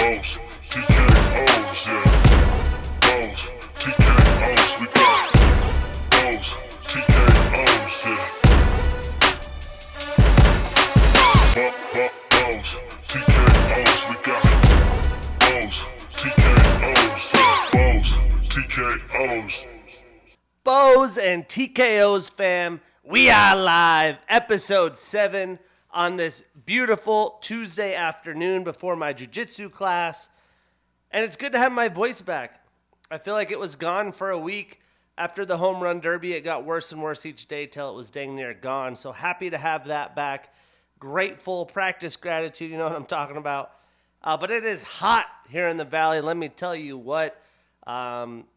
Bows, TKOs, yeah. Bows, TKOs, we got Bows, TKOs, yeah. Bows, TKOs, we got Bows, TKOs, yeah. Bows, TKOs. Bows and TKOs fam, we are live, episode 7 on this beautiful Tuesday afternoon before my jiu-jitsu class. And it's good to have my voice back. I feel like it was gone for a week. After the home run derby, it got worse and worse each day till it was dang near gone. So happy to have that back. Grateful, practice gratitude, you know what I'm talking about. But it is hot here in the valley, let me tell you what.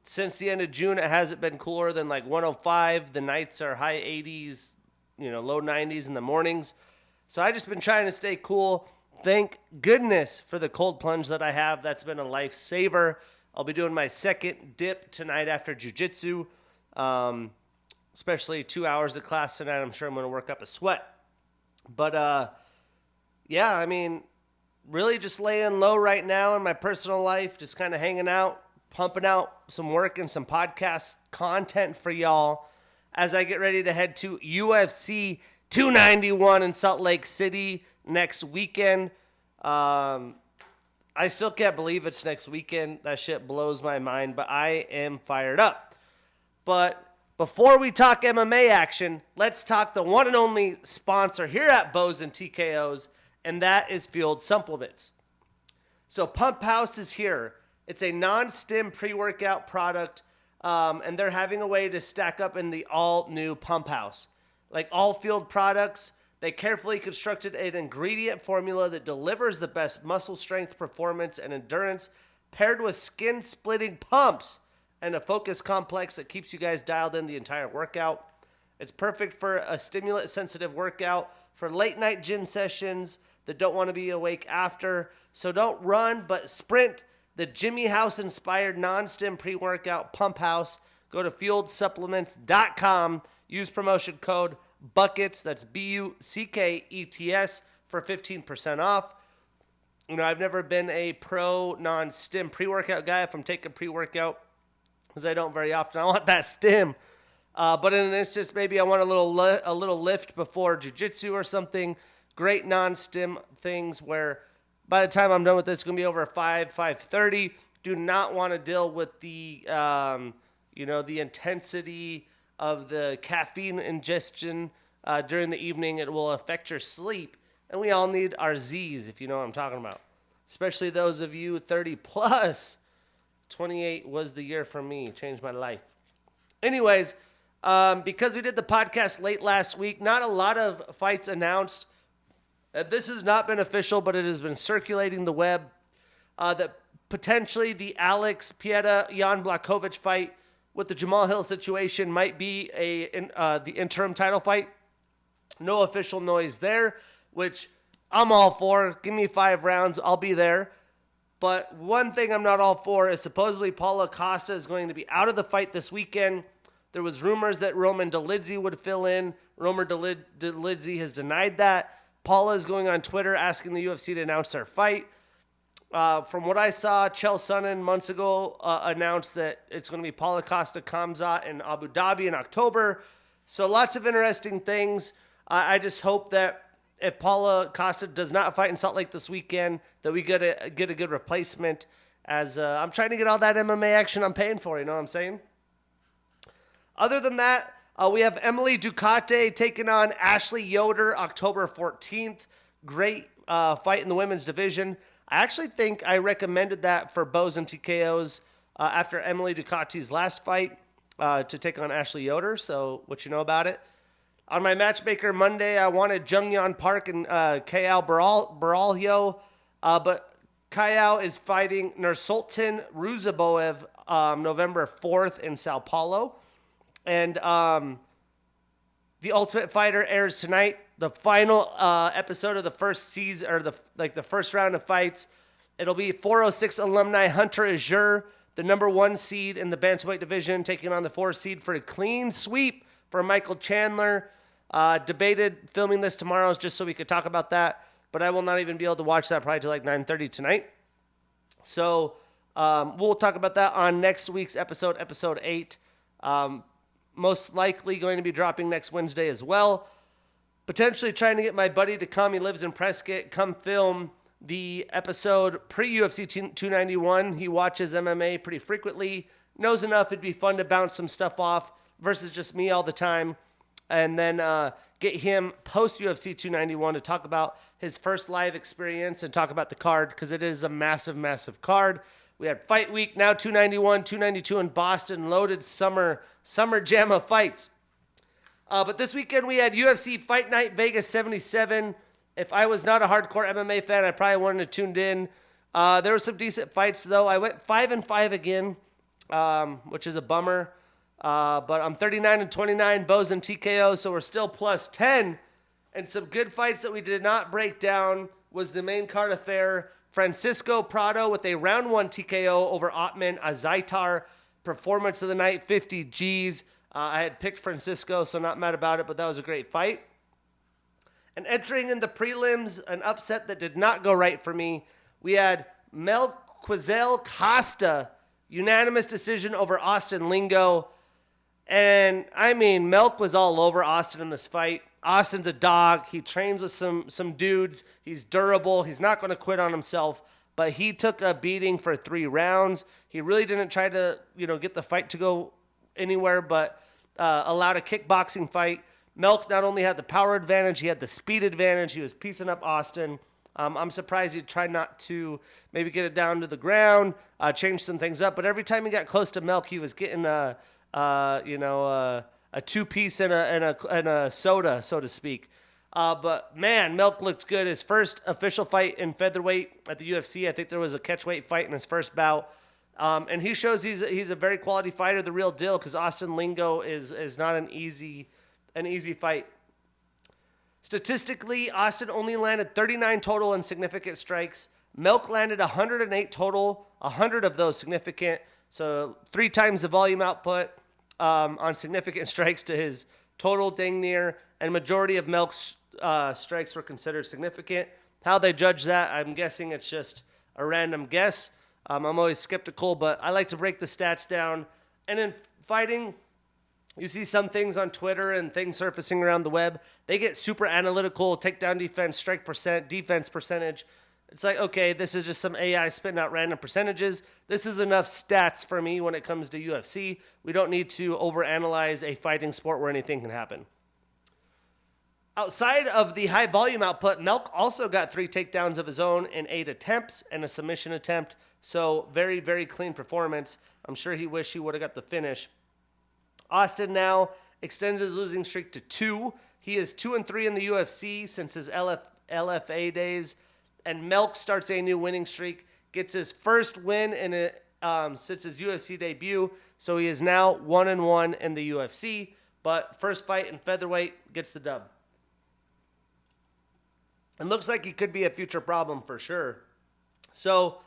Since the end of June, it hasn't been cooler than like 105. The nights are high 80s, low 90s in the mornings. So I just been trying to stay cool. Thank goodness for the cold plunge that I have. That's been a lifesaver. I'll be doing my second dip tonight after jiu-jitsu, especially 2 hours of class tonight. I'm sure I'm going to work up a sweat. But, yeah, I mean, really just laying low right now in my personal life, just kind of hanging out, pumping out some work and some podcast content for y'all as I get ready to head to UFC 291 in Salt Lake City next weekend. I still can't believe it's next weekend. That shit blows my mind, but I am fired up. But before we talk MMA action, let's talk the one and only sponsor here at Bows and TKOs, and that is Fueled Supplements. So Pump House is here. It's a non-stim pre-workout product, and they're having a way to stack up in the all-new Pump House. Like all Fueled products, they carefully constructed an ingredient formula that delivers the best muscle strength, performance, and endurance, paired with skin-splitting pumps and a focus complex that keeps you guys dialed in the entire workout. It's perfect for a stimulant-sensitive workout, for late-night gym sessions that don't want to be awake after. So don't run, but sprint. The Jimmy House-inspired non-stim pre-workout Pump House. Go to fueledsupplements.com. Use promotion code BUCKETS, that's BUCKETS, for 15% off. I've never been a pro non-stim pre-workout guy. If I'm taking pre-workout, because I don't very often, I want that stim. But in an instance, maybe I want a little lift before jiu-jitsu or something. Great non-stim things where by the time I'm done with this, it's going to be over 5:30. Do not want to deal with the, the intensity of the caffeine ingestion during the evening. It will affect your sleep. And we all need our Z's, if you know what I'm talking about. Especially those of you 30 plus. 28 was the year for me. Changed my life. Anyways, because we did the podcast late last week, not a lot of fights announced. This has not been official, but it has been circulating the web that potentially the Alex Pieta-Jan Blachowicz fight with the Jamal Hill situation might be the interim title fight. No official noise there, which I'm all for. Give me 5 rounds. I'll be there. But one thing I'm not all for is supposedly Paulo Costa is going to be out of the fight this weekend. There was rumors that Roman Dolidze would fill in. Roman Dolidze has denied that. Paula is going on Twitter asking the UFC to announce their fight. From what I saw, Chael Sonnen months ago announced that it's going to be Paulo Costa Khamzat in Abu Dhabi in October. So lots of interesting things. I just hope that if Paulo Costa does not fight in Salt Lake this weekend, that we get a good replacement. As I'm trying to get all that MMA action I'm paying for, you know what I'm saying? Other than that, we have Emily Ducote taking on Ashley Yoder October 14th. Great fight in the women's division. I actually think I recommended that for Bows and TKOs after Emily Ducote's last fight to take on Ashley Yoder. So what you know about it? On my matchmaker Monday, I wanted Jungyeon Park and Kayao Baralho, but Kayao is fighting Nursultan Ruzaboev November 4th in Sao Paulo. And The Ultimate Fighter airs tonight. The final episode of the first season, or the first round of fights. It'll be 406 alumni Hunter Azure, the number 1 seed in the bantamweight division, taking on the 4 seed for a clean sweep for Michael Chandler. Debated filming this tomorrow just so we could talk about that, but I will not even be able to watch that probably till like 9:30 tonight. So we'll talk about that on next week's episode 8. Most likely going to be dropping next Wednesday as well. Potentially trying to get my buddy to come. He lives in Prescott. Come film the episode pre-UFC 291. He watches MMA pretty frequently. Knows enough it'd be fun to bounce some stuff off versus just me all the time. And then get him post-UFC 291 to talk about his first live experience and talk about the card because it is a massive, massive card. We had Fight Week, now 291, 292 in Boston, loaded summer jam of fights. But this weekend we had UFC Fight Night Vegas 77. If I was not a hardcore MMA fan, I probably wouldn't have tuned in. There were some decent fights, though. I went 5-5 again, which is a bummer. But I'm 39-29, Bows and TKO, so we're still plus 10. And some good fights that we did not break down was the main card affair. Francisco Prado with a round 1 TKO over Otman Azaitar. Performance of the night, 50 Gs. I had picked Francisco, so not mad about it, but that was a great fight. And entering in the prelims, an upset that did not go right for me, we had Melquizael Costa, unanimous decision over Austin Lingo. And, I mean, Melk was all over Austin in this fight. Austin's a dog. He trains with some dudes. He's durable. He's not going to quit on himself. But he took a beating for 3 rounds. He really didn't try to, get the fight to go anywhere, but allowed a kickboxing fight. Melk not only had the power advantage, he had the speed advantage. He was piecing up Austin. I'm surprised he tried not to maybe get it down to the ground, change some things up. But every time he got close to Melk, he was getting a 2-piece and a soda, so to speak. But man, Melk looked good. His first official fight in featherweight at the UFC. I think there was a catchweight fight in his first bout. And he shows he's a very quality fighter, the real deal, because Austin Lingo is not an easy fight. Statistically, Austin only landed 39 total in significant strikes. Melk landed 108 total, 100 of those significant. So 3 times the volume output on significant strikes to his total dang near. And majority of Melk's strikes were considered significant. How they judge that, I'm guessing it's just a random guess. I'm always skeptical, but I like to break the stats down. And in fighting, you see some things on Twitter and things surfacing around the web. They get super analytical, takedown defense, strike percent, defense percentage. It's like, okay, this is just some AI spitting out random percentages. This is enough stats for me when it comes to UFC. We don't need to overanalyze a fighting sport where anything can happen. Outside of the high volume output, Melk also got 3 takedowns of his own in 8 attempts and a submission attempt. So very, very clean performance. I'm sure he wished he would have got the finish. Austin now extends his losing streak to 2. He is 2-3 in the UFC since his LFA days. And Melk starts a new winning streak, gets his first win since his UFC debut. So he is now 1-1 in the UFC. But first fight in featherweight, gets the dub. And looks like he could be a future problem for sure. So,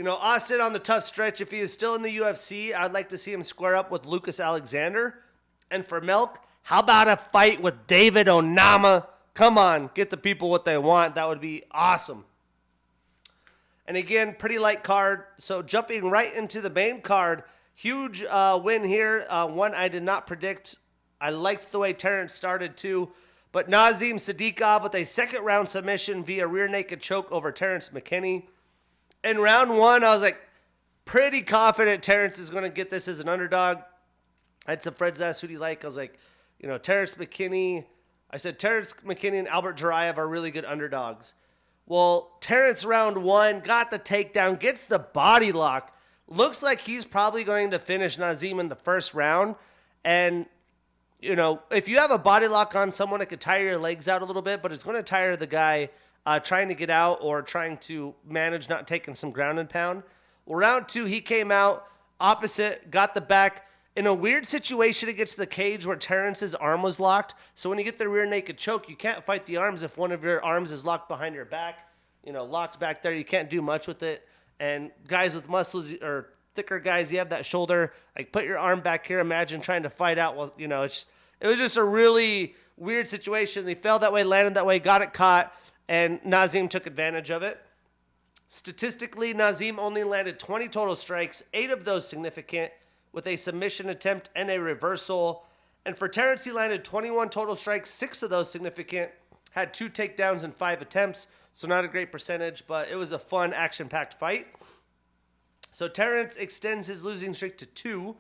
Austin on the tough stretch. If he is still in the UFC, I'd like to see him square up with Lucas Alexander. And for Melk, how about a fight with David Onama? Come on, get the people what they want. That would be awesome. And again, pretty light card. So jumping right into the main card, huge win here. One I did not predict. I liked the way Terrence started too. But Nazim Sadiqov with a second round submission via rear naked choke over Terrence McKinney. In round 1, I was like pretty confident Terrence is going to get this as an underdog. I had some friends ask who do you like. I was like, Terrence McKinney. I said Terrence McKinney and Albert Jurayev are really good underdogs. Well, Terrence round 1 got the takedown, gets the body lock. Looks like he's probably going to finish Nazim in the first round. And if you have a body lock on someone, it could tire your legs out a little bit, but it's going to tire the guy trying to get out or trying to manage not taking some ground and pound. Well, round 2, he came out opposite, got the back in a weird situation against the cage where Terrence's arm was locked. So when you get the rear naked choke, you can't fight the arms if one of your arms is locked behind your back. Locked back there, you can't do much with it. And guys with muscles or thicker guys, you have that shoulder, like put your arm back here. Imagine trying to fight out. Well, it was just a really weird situation. They fell that way, landed that way, got it caught, and Nazim took advantage of it. Statistically, Nazim only landed 20 total strikes, 8 of those significant, with a submission attempt and a reversal. And for Terrence, he landed 21 total strikes, 6 of those significant, had 2 takedowns and 5 attempts, so not a great percentage, but it was a fun, action-packed fight. So Terrence extends his losing streak to 2.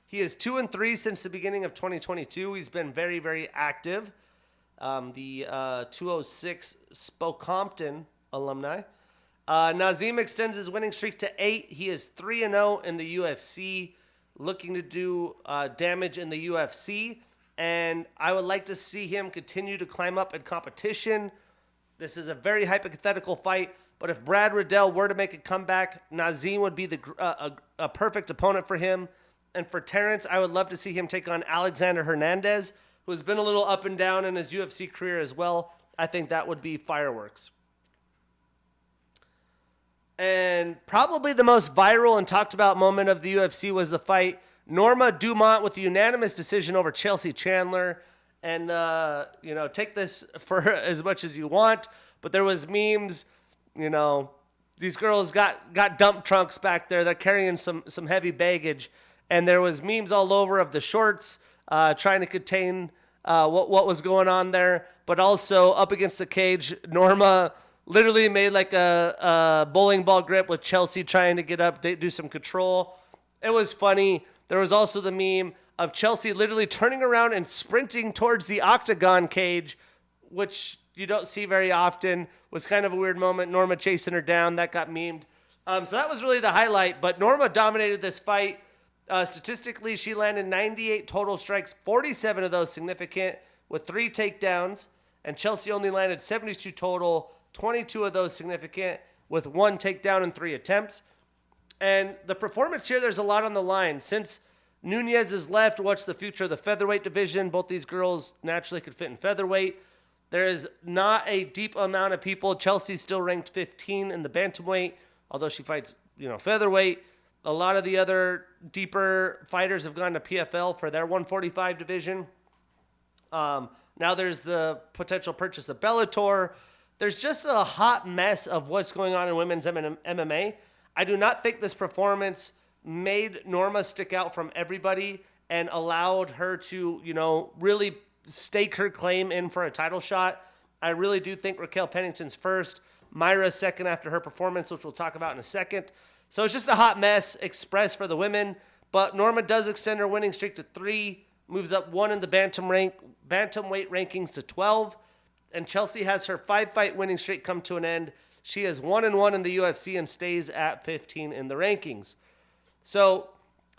He is 2-3 since the beginning of 2022. He's been very, very active. The 206 Spokompton alumni. Nazim extends his winning streak to 8. He is 3-0 in the UFC, looking to do damage in the UFC. And I would like to see him continue to climb up in competition. This is a very hypothetical fight, but if Brad Riddell were to make a comeback, Nazim would be a perfect opponent for him. And for Terrence, I would love to see him take on Alexander Hernandez, who has been a little up and down in his UFC career as well. I think that would be fireworks. And probably the most viral and talked about moment of the UFC was the fight Norma Dumont with a unanimous decision over Chelsea Chandler. And, take this for as much as you want. But there was memes, these girls got dump trunks back there. They're carrying some heavy baggage. And there was memes all over of the shorts trying to contain what was going on there. But also up against the cage, Norma literally made like a bowling ball grip with Chelsea trying to get up, do some control. It was funny. There was also the meme of Chelsea literally turning around and sprinting towards the octagon cage, which you don't see very often. Was kind of a weird moment. Norma chasing her down. That got memed. So that was really the highlight. But Norma dominated this fight. Statistically, she landed 98 total strikes, 47 of those significant, with 3 takedowns. And Chelsea only landed 72 total, 22 of those significant, with 1 takedown and 3 attempts. And the performance here, there's a lot on the line. Since Nunes is left, what's the future of the featherweight division? Both these girls naturally could fit in featherweight. There is not a deep amount of people. Chelsea's still ranked 15 in the bantamweight, although she fights, featherweight. A lot of the other deeper fighters have gone to PFL for their 145 division. Now there's the potential purchase of Bellator. There's just a hot mess of what's going on in women's MMA. I do not think this performance made Norma stick out from everybody and allowed her to, really stake her claim in for a title shot. I really do think Raquel Pennington's first, Myra's second after her performance, which we'll talk about in a second. So it's just a hot mess express for the women. But Norma does extend her winning streak to 3, moves up 1 in the bantamweight rankings to 12. And Chelsea has her 5-fight winning streak come to an end. She is 1-1 in the UFC and stays at 15 in the rankings. So,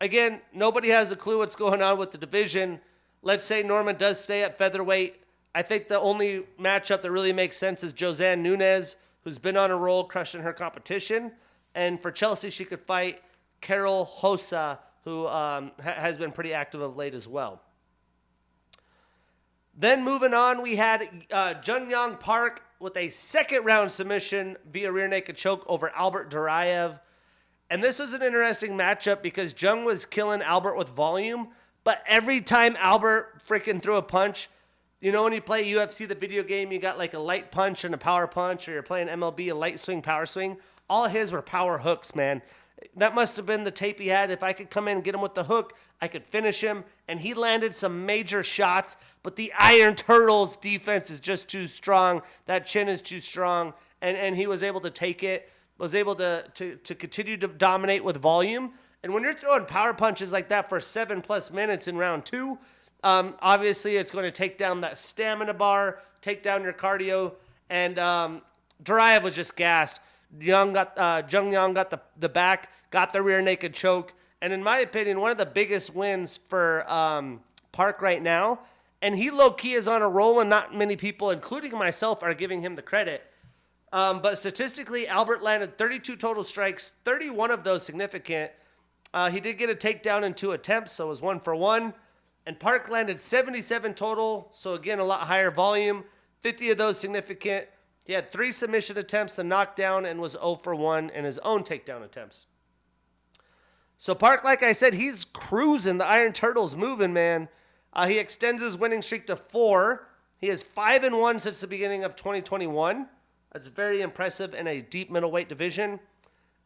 again, nobody has a clue what's going on with the division. Let's say Norma does stay at featherweight. I think the only matchup that really makes sense is Josanne Nunes, who's been on a roll, crushing her competition. And for Chelsea, she could fight Carol Hossa, who has been pretty active of late as well. Then moving on, we had Jung-Young Park with a second-round submission via rear naked choke over Albert Duraev. And this was an interesting matchup because Jung was killing Albert with volume, but every time Albert freaking threw a punch, when you play UFC, the video game, you got like a light punch and a power punch, or you're playing MLB, a light swing, power swing. All his were power hooks, man. That must have been the tape he had. If I could come in and get him with the hook, I could finish him. And he landed some major shots, but the Iron Turtles defense is just too strong. That chin is too strong. And he was able to take it, was able to continue to dominate with volume. And when you're throwing power punches like that for 7+ minutes in round 2, obviously it's going to take down that stamina bar, take down your cardio. And Duraev was just gassed. Jung got the back, got the rear naked choke, and in my opinion, one of the biggest wins for Park right now. And he low-key is on a roll, and not many people, including myself, are giving him the credit. But statistically, Albert landed 32 total strikes, 31 of those significant. He did get a takedown in 2 attempts, so it was 1 for 1. And Park landed 77 total, so again, a lot higher volume, 50 of those significant. He had 3 submission attempts, a knockdown, and was 0 for 1 in his own takedown attempts. So Park, like I said, he's cruising. The Iron Turtle's moving, man. He extends his winning streak to 4. He is 5-1 since the beginning of 2021. That's very impressive in a deep middleweight division.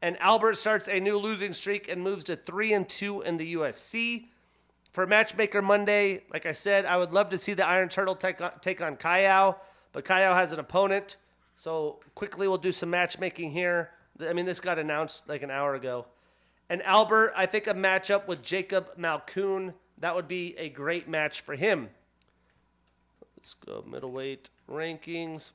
And Albert starts a new losing streak and moves to 3-2 in the UFC. For Matchmaker Monday, like I said, I would love to see the Iron Turtle take on Kayao, but Kayao has an opponent. So quickly we'll do some matchmaking here. I mean, this got announced like an hour ago. And Albert, I think a matchup with Jacob Malkoun, that would be a great match for him. Let's go middleweight rankings.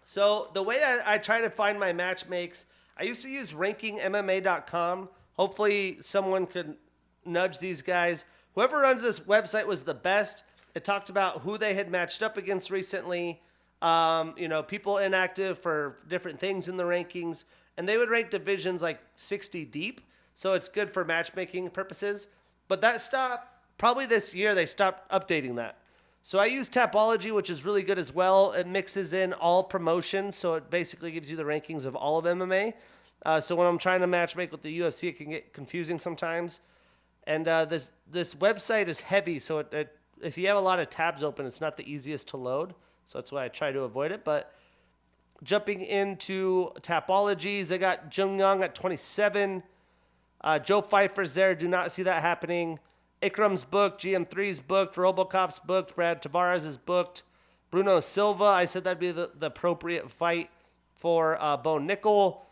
So the way I try to find my match makes, I used to use rankingmma.com. Hopefully someone could nudge these guys. Whoever runs this website was the best. It talked about who they had matched up against recently, people inactive for different things in the rankings. And they would rank divisions like 60 deep. So it's good for matchmaking purposes. But that stopped, probably this year, they stopped updating that. So I use Tapology, which is really good as well. It mixes in all promotions, so it basically gives you the rankings of all of MMA. So when I'm trying to matchmake with the UFC, it can get confusing sometimes. And this website is heavy, so if you have a lot of tabs open, it's not the easiest to load. So that's why I try to avoid it. But jumping into Tapologies, they got Jung Young at 27. Joe Pfeiffer's there. Do not see that happening. Ikram's booked, GM3's booked, Robocop's booked, Brad Tavares is booked, Bruno Silva, I said that'd be the appropriate fight for Bo Nickel.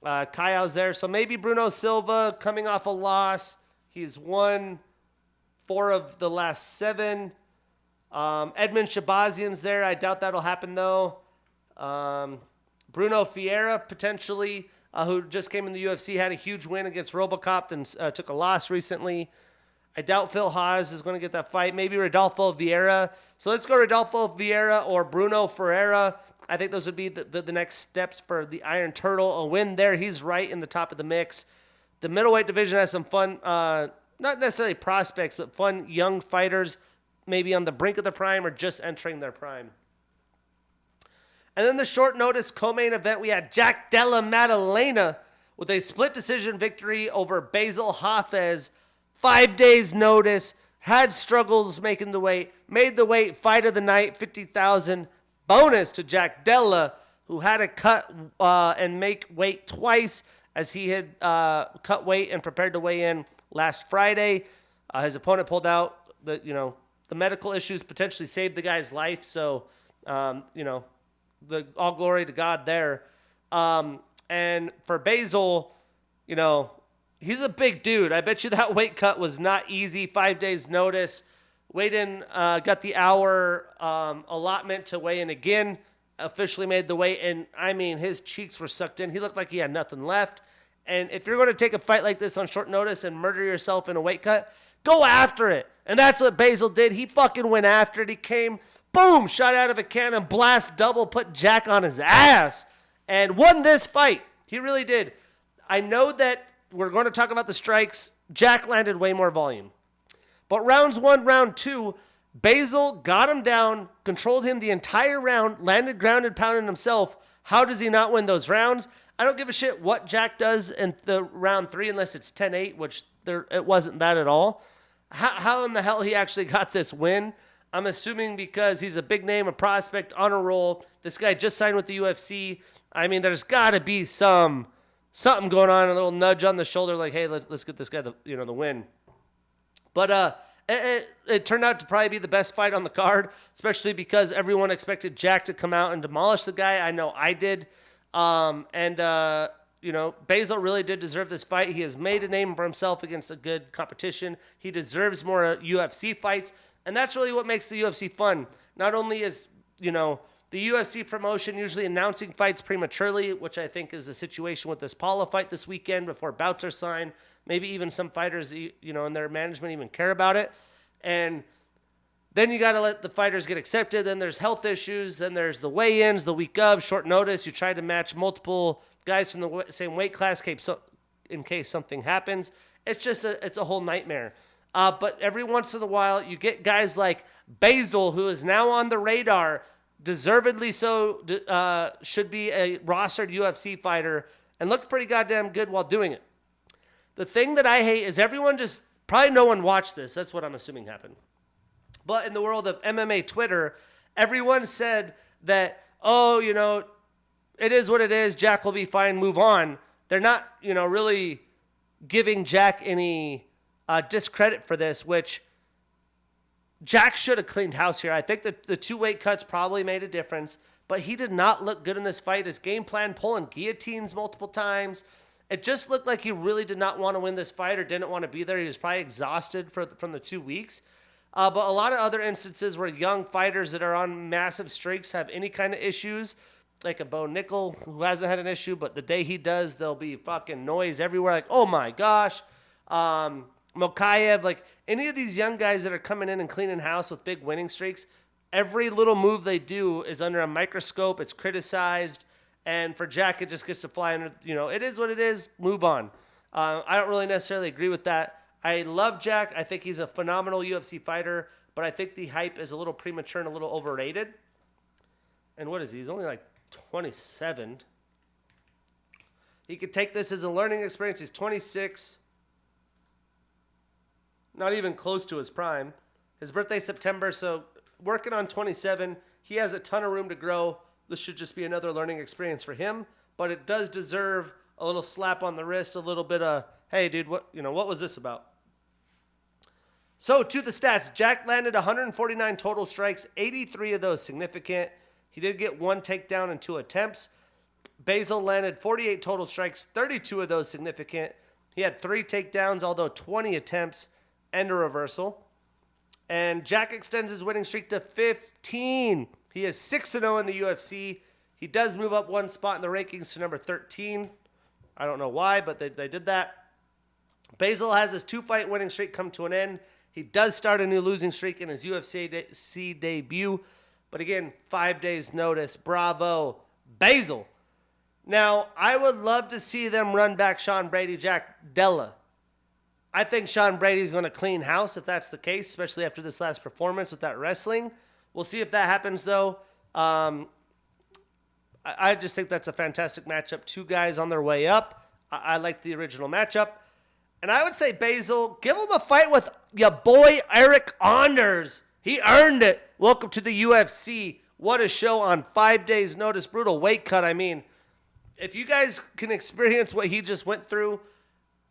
Kayao's there, so maybe Bruno Silva coming off a loss. He's won 4 of the last 7. Edmund Shabazian's there. I doubt that'll happen though. Bruno Fiera potentially, who just came in the UFC, had a huge win against Robocop and took a loss recently. I doubt Phil Haas is going to get that fight. Maybe Rodolfo Vieira. So let's go Rodolfo Vieira or Bruno Ferreira. I think those would be the next steps for the Iron Turtle. A win there. He's right in the top of the mix. The middleweight division has some fun, not necessarily prospects, but fun young fighters, maybe on the brink of their prime or just entering their prime. And then the short notice co-main event, we had Jack Della Maddalena with a split decision victory over Bassil Hafez. 5 days notice, had struggles making the weight, made the weight, fight of the night, 50,000 bonus to Jack Della, who had to cut and make weight twice as he had cut weight and prepared to weigh in last Friday. His opponent pulled out. The medical issues potentially saved the guy's life, so all glory to God there. And for Bassil, he's a big dude. I bet you that weight cut was not easy. 5 days notice. Weighed in, got the hour allotment to weigh in again. Officially made the weight. And, I mean, his cheeks were sucked in. He looked like he had nothing left. And if you're going to take a fight like this on short notice and murder yourself in a weight cut, go after it. And that's what Bassil did. He fucking went after it. He came, boom, shot out of a cannon, blast double, put Jack on his ass, and won this fight. He really did. I know that we're going to talk about the strikes. Jack landed way more volume. But rounds 1, round 2, Bassil got him down, controlled him the entire round, landed grounded, pounded himself. How does he not win those rounds? I don't give a shit what Jack does in the round 3 unless it's 10-8, which it wasn't that at all. How in the hell he actually got this win? I'm assuming because he's a big name, a prospect, on a roll. This guy just signed with the UFC. I mean, there's got to be something going on, a little nudge on the shoulder, like, hey, let's get this guy the win. But it turned out to probably be the best fight on the card, especially because everyone expected Jack to come out and demolish the guy. I know I did. Bassil really did deserve this fight. He has made a name for himself against a good competition. He deserves more UFC fights, and that's really what makes the UFC fun. Not only is, the UFC promotion usually announcing fights prematurely, which I think is the situation with this Paula fight this weekend before bouts are signed. Maybe even some fighters, and their management even care about it. And then you got to let the fighters get accepted. Then there's health issues. Then there's the weigh-ins, the week of, short notice. You try to match multiple guys from the same weight class in case something happens. It's just it's a whole nightmare. But every once in a while, you get guys like Bassil, who is now on the radar, deservedly so, should be a rostered UFC fighter, and looked pretty goddamn good while doing it. The thing that I hate is probably no one watched this. That's what I'm assuming happened. But in the world of MMA Twitter, everyone said that, it is what it is. Jack will be fine. Move on. They're not, really giving Jack any discredit for this, which Jack should have cleaned house here. I think that the 2 weight cuts probably made a difference, but he did not look good in this fight. His game plan, pulling guillotines multiple times. It just looked like he really did not want to win this fight or didn't want to be there. He was probably exhausted from the 2 weeks. But a lot of other instances where young fighters that are on massive streaks have any kind of issues, like a Bo Nickel who hasn't had an issue, but the day he does, there'll be fucking noise everywhere. Like, oh my gosh. Mokayev, like any of these young guys that are coming in and cleaning house with big winning streaks, every little move they do is under a microscope. It's criticized. And for Jack, it just gets to fly under, it is what it is. Move on. I don't really necessarily agree with that. I love Jack. I think he's a phenomenal UFC fighter, but I think the hype is a little premature and a little overrated. And what is he? He's only like 27. He could take this as a learning experience. He's 26. Not even close to his prime. His birthday's September, so working on 27. He has a ton of room to grow. This should just be another learning experience for him, but it does deserve a little slap on the wrist, a little bit of, hey, dude, what was this about? So to the stats, Jack landed 149 total strikes, 83 of those significant. He did get 1 takedown in 2 attempts. Bassil landed 48 total strikes, 32 of those significant. He had 3 takedowns, although 20 attempts and a reversal. And Jack extends his winning streak to 15. He is 6-0 in the UFC. He does move up 1 spot in the rankings to number 13. I don't know why, but they did that. Bassil has his 2-fight winning streak come to an end. He does start a new losing streak in his UFC debut. But again, 5 days notice. Bravo, Bassil. Now, I would love to see them run back Sean Brady, Jack Della. I think Sean Brady's going to clean house if that's the case, especially after this last performance with that wrestling. We'll see if that happens, though. I just think that's a fantastic matchup. 2 guys on their way up. I like the original matchup. And I would say, Bassil, give him a fight with your boy Eric Anders. He earned it. Welcome to the UFC. What a show on 5 days' notice. Brutal weight cut. I mean, if you guys can experience what he just went through,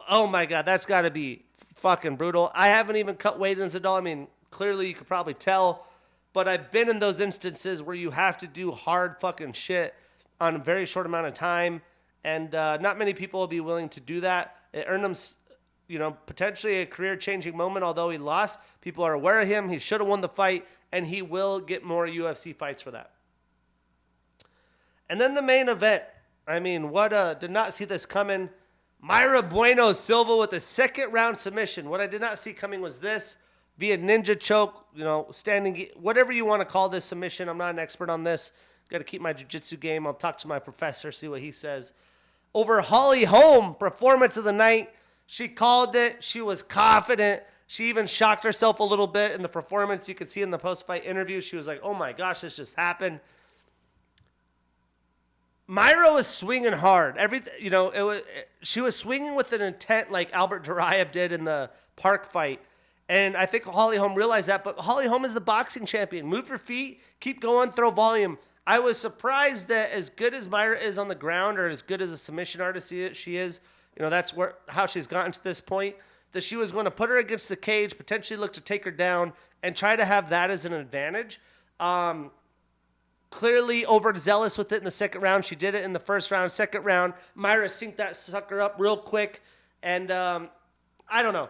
oh my God, that's got to be fucking brutal. I haven't even cut weight in Zadal. I mean, clearly you could probably tell. But I've been in those instances where you have to do hard fucking shit on a very short amount of time. And not many people will be willing to do that. It earned him, potentially a career-changing moment, although he lost. People are aware of him. He should have won the fight, and he will get more UFC fights for that. And then the main event. I mean, did not see this coming. Mayra Bueno Silva with a 2nd-round submission. What I did not see coming was this. Via ninja choke, standing, whatever you want to call this submission. I'm not an expert on this. Got to keep my jiu-jitsu game. I'll talk to my professor, see what he says. Over Holly Holm, performance of the night. She called it. She was confident. She even shocked herself a little bit in the performance. You could see in the post-fight interview. She was like, oh my gosh, this just happened. Mayra was swinging hard. She was swinging with an intent like Albert Duraev did in the Park fight. And I think Holly Holm realized that, but Holly Holm is the boxing champion. Move your feet, keep going, throw volume. I was surprised that as good as Mayra is on the ground, or as good as a submission artist she is, that's how she's gotten to this point, that she was going to put her against the cage, potentially look to take her down, and try to have that as an advantage. Clearly overzealous with it in the 2nd round. She did it in the 1st round. 2nd round, Mayra synced that sucker up real quick. And I don't know.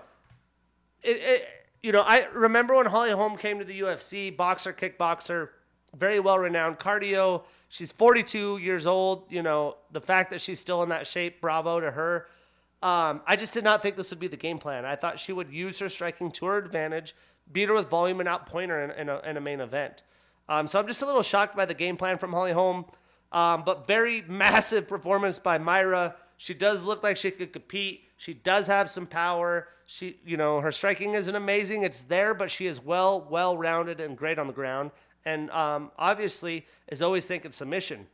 I remember when Holly Holm came to the UFC, boxer, kickboxer, very well-renowned cardio. She's 42 years old. The fact that she's still in that shape, bravo to her. I just did not think this would be the game plan. I thought she would use her striking to her advantage, beat her with volume, and outpoint her in a main event. So I'm just a little shocked by the game plan from Holly Holm. But very massive performance by Mayra. She does look like she could compete. She does have some power. Her striking isn't amazing. It's there, but she is well-rounded and great on the ground. And obviously is always thinking submission.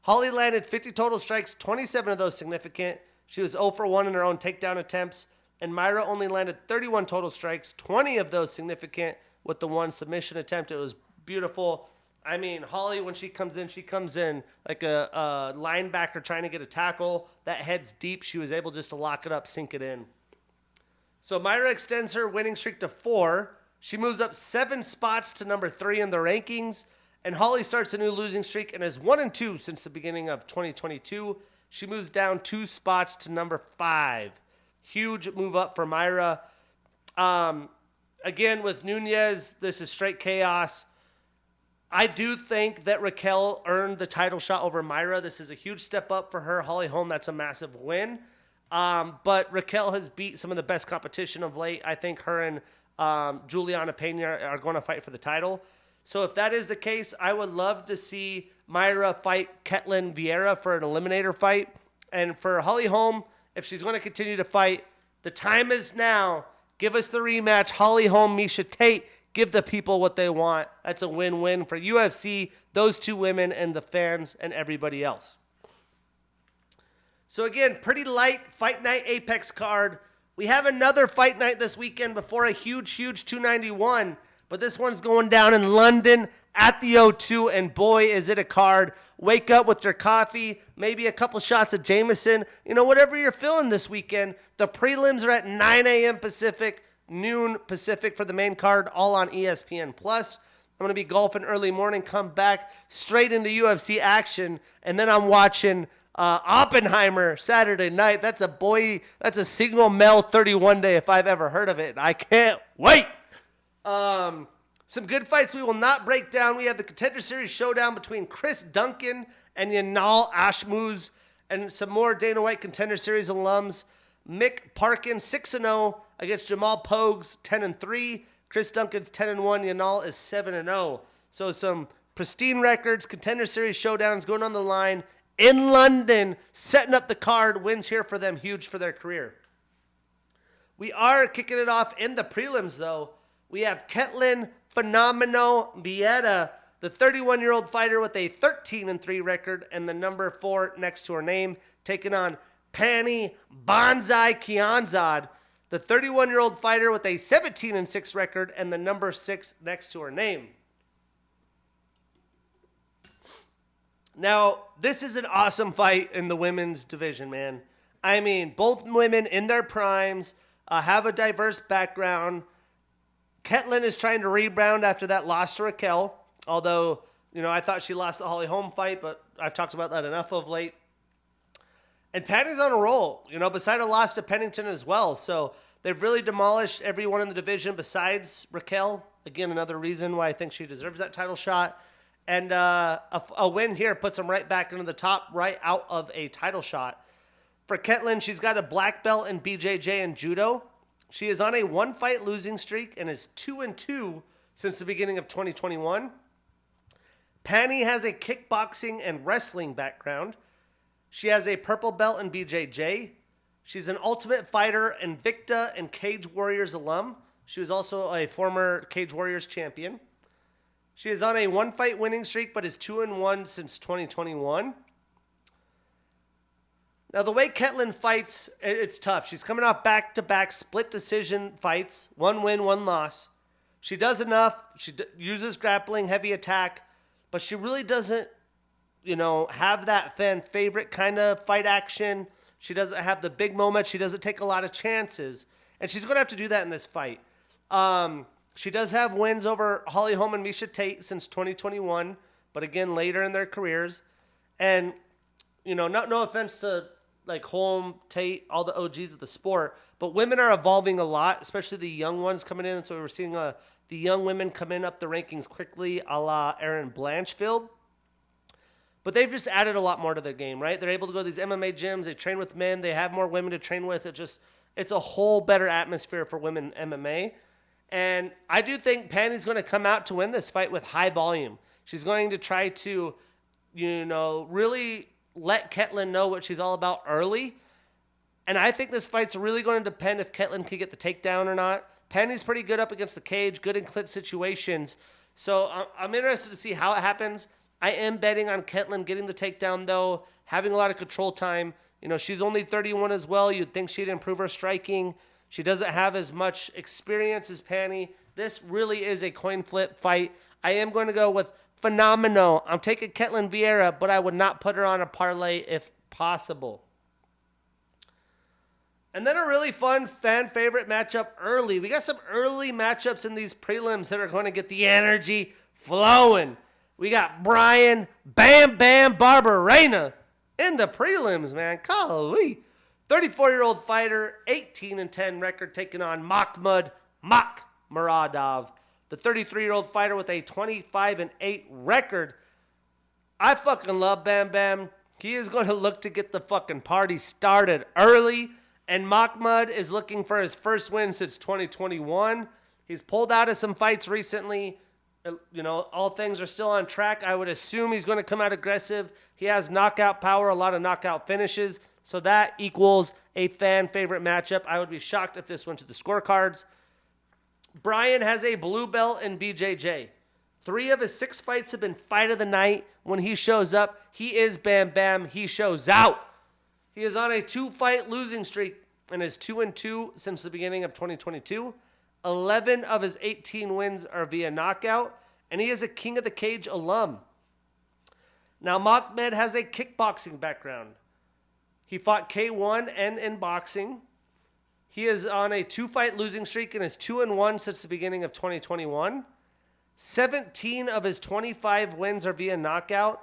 Holly landed 50 total strikes, 27 of those significant. She was 0 for 1 in her own takedown attempts. And Mayra only landed 31 total strikes, 20 of those significant with the 1 submission attempt. It was beautiful. I mean, Holly, when she comes in like a linebacker trying to get a tackle. That head's deep. She was able just to lock it up, sink it in. So Myra extends her winning streak to 4. She moves up 7 spots to number 3 in the rankings. And Holly starts a new losing streak and is 1-2 since the beginning of 2022. She moves down 2 spots to number 5. Huge move up for Myra. Again, with Nunez, this is straight chaos. I do think that Raquel earned the title shot over Myra. This is a huge step up for her. Holly Holm, that's a massive win. But Raquel has beat some of the best competition of late. I think her and Juliana Pena are going to fight for the title. So if that is the case, I would love to see Myra fight Ketlin Vieira for an eliminator fight. And for Holly Holm, if she's going to continue to fight, the time is now. Give us the rematch. Holly Holm, Miesha Tate. Give the people what they want. That's a win-win for UFC, those 2 women, and the fans, and everybody else. So again, pretty light Fight Night Apex card. We have another Fight Night this weekend before a huge 291. But this one's going down in London at the O2, and boy, is it a card. Wake up with your coffee, maybe a couple shots of Jameson. Whatever you're feeling this weekend. The prelims are at 9 a.m. Pacific, noon Pacific for the main card, all on ESPN+. I'm going to be golfing early morning, come back straight into UFC action, and then I'm watching Oppenheimer Saturday night. That's a single male 31 day if I've ever heard of it. I can't wait. Some good fights we will not break down. We have the Contender Series showdown between Chris Duncan and Yanal Ashmuz, and some more Dana White Contender Series alums. Mick Parkin 6-0 against Jamal Pogues 10-3. Chris Duncan's 10-1. Yanal is 7-0. So some pristine records. Contender Series showdowns going on the line in London, setting up the card. Wins here for them, huge for their career. We are kicking it off in the prelims, though. We have Ketlin Phenomeno Vieira, the 31-year-old fighter with a 13-3 record and the number 4 next to her name, taking on Pani Banzai Kianzad, the 31-year-old fighter with a 17-6 record and the number 6 next to her name. Now, this is an awesome fight in the women's division, man. I mean, both women in their primes, have a diverse background. Ketlin is trying to rebound after that loss to Raquel, although, I thought she lost the Holly Holm fight, but I've talked about that enough of late. And Patty's on a roll, beside a loss to Pennington as well. So they've really demolished everyone in the division besides Raquel. Again, another reason why I think she deserves that title shot. And a win here puts them right back into the top, right out of a title shot. For Ketlin, she's got a black belt in BJJ and judo. She is on a 1-fight losing streak and is 2-2 since the beginning of 2021. Pani has a kickboxing and wrestling background. She has a purple belt in BJJ. She's an Ultimate Fighter, Invicta, and Cage Warriors alum. She was also a former Cage Warriors champion. She is on a 1-fight winning streak, but is 2-1 since 2021. Now, the way Ketlin fights, it's tough. She's coming off back-to-back split decision fights. 1 win, 1 loss. She does enough. She uses grappling, heavy attack, but she really doesn't, have that fan favorite kind of fight action. She doesn't have the big moments. She doesn't take a lot of chances, and she's going to have to do that in this fight. She does have wins over Holly Holm and Miesha Tate since 2021, but again, later in their careers. And, no offense to like Holm, Tate, all the OGs of the sport, but women are evolving a lot, especially the young ones coming in. So we're seeing the young women come in up the rankings quickly, a la Erin Blanchfield. But they've just added a lot more to their game, right? They're able to go to these MMA gyms. They train with men. They have more women to train with. It's a whole better atmosphere for women MMA. And I do think Panny's going to come out to win this fight with high volume. She's going to try to, really let Ketlin know what she's all about early. And I think this fight's really going to depend if Ketlin can get the takedown or not. Panny's pretty good up against the cage, good in clinch situations. So I'm interested to see how it happens. I am betting on Ketlin getting the takedown, though, having a lot of control time. She's only 31 as well. You'd think she'd improve her striking. She doesn't have as much experience as Panny. This really is a coin flip fight. I am going to go with phenomenal. I'm taking Ketlin Vieira, but I would not put her on a parlay if possible. And then a really fun fan favorite matchup early. We got some early matchups in these prelims that are going to get the energy flowing. We got Brian Bam Bam Barberena in the prelims, man. Golly. 34-year-old fighter, 18-10 record, taking on Makhmud Muradov. The 33-year-old fighter with a 25-8 record. I fucking love Bam Bam. He is going to look to get the fucking party started early. And Makhmud is looking for his first win since 2021. He's pulled out of some fights recently. You know, all things are still on track. I would assume he's going to come out aggressive. He has knockout power, a lot of knockout finishes. So that equals a fan favorite matchup. I would be shocked if this went to the scorecards. Brian has a blue belt in BJJ. 3 of his 6 fights have been fight of the night. When he shows up, he is Bam Bam. He shows out. He is on a 2-fight losing streak and is 2-2 since the beginning of 2022. 11 of his 18 wins are via knockout, and he is a King of the Cage alum. Now, Makhmud has a kickboxing background. He fought K1 and in boxing. He is on a 2-fight losing streak and is 2-1 since the beginning of 2021. 17 of his 25 wins are via knockout.